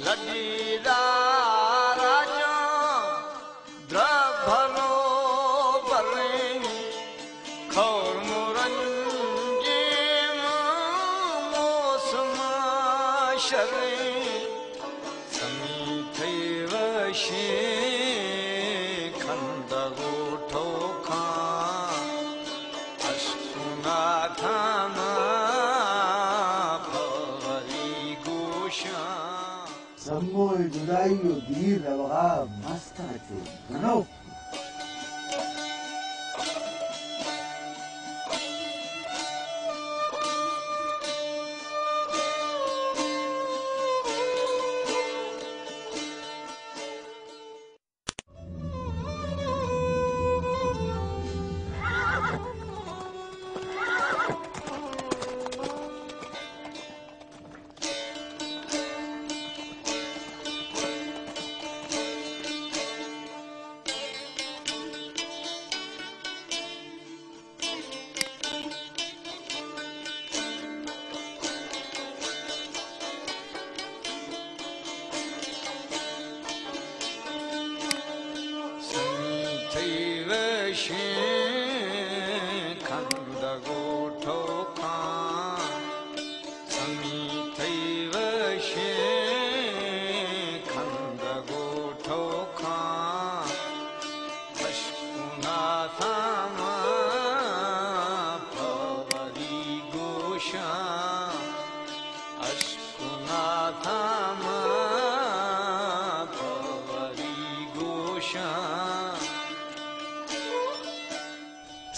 लजीरा राजा द्रभलो बरे खौर मुरंजे मौसम शरे समी थई वशे खंद गोठो खां अशुना थाना Samoi Duraio di Lavara Mastacho. No.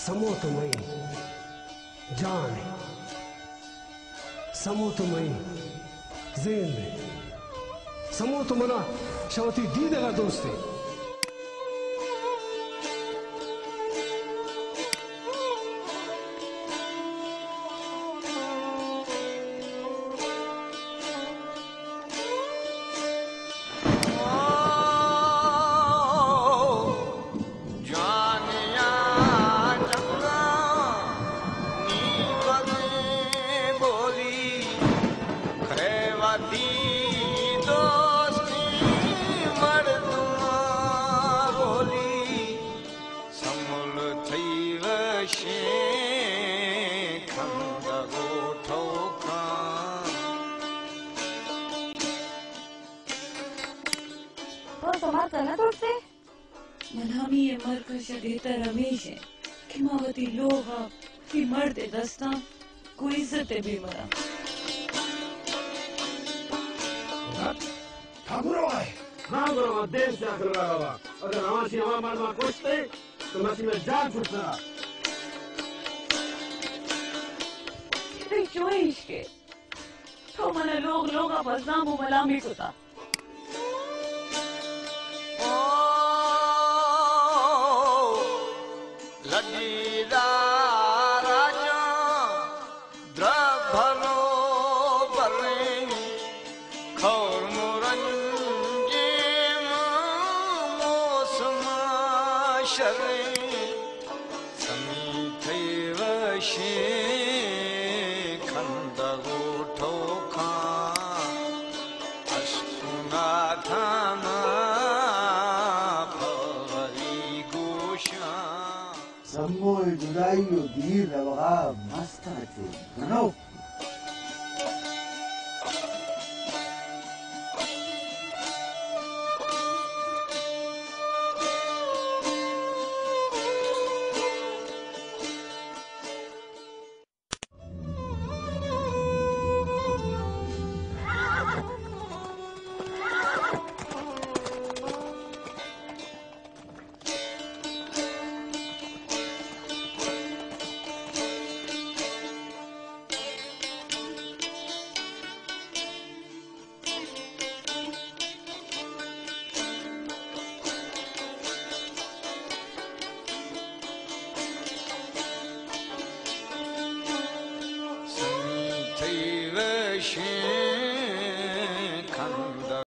समो तुम्हें जान समो तुम्हें ज़ेन समो तुम्हारा शवती दीद का दोस्त है मनामी ये मरकश देता रमेश है खिमावती लोहा की मर्द दस्ता कोई इज्जत भी मरा ठाकुरो है हाँ गुरु देश से आकर रहा बाबा अगर हमारी हवा मर्द कुछ थे तो मसी में जान छुटना ये चोइश के तो मने लोग आपस नामो मलामी को था लजीरा राजा द्रभलो बरे खौर मुरंजे मौसम शरे समी थई वशे खंद गोठो खां अशुना थाना Samoi Duraio di Lavara Mastacho. No.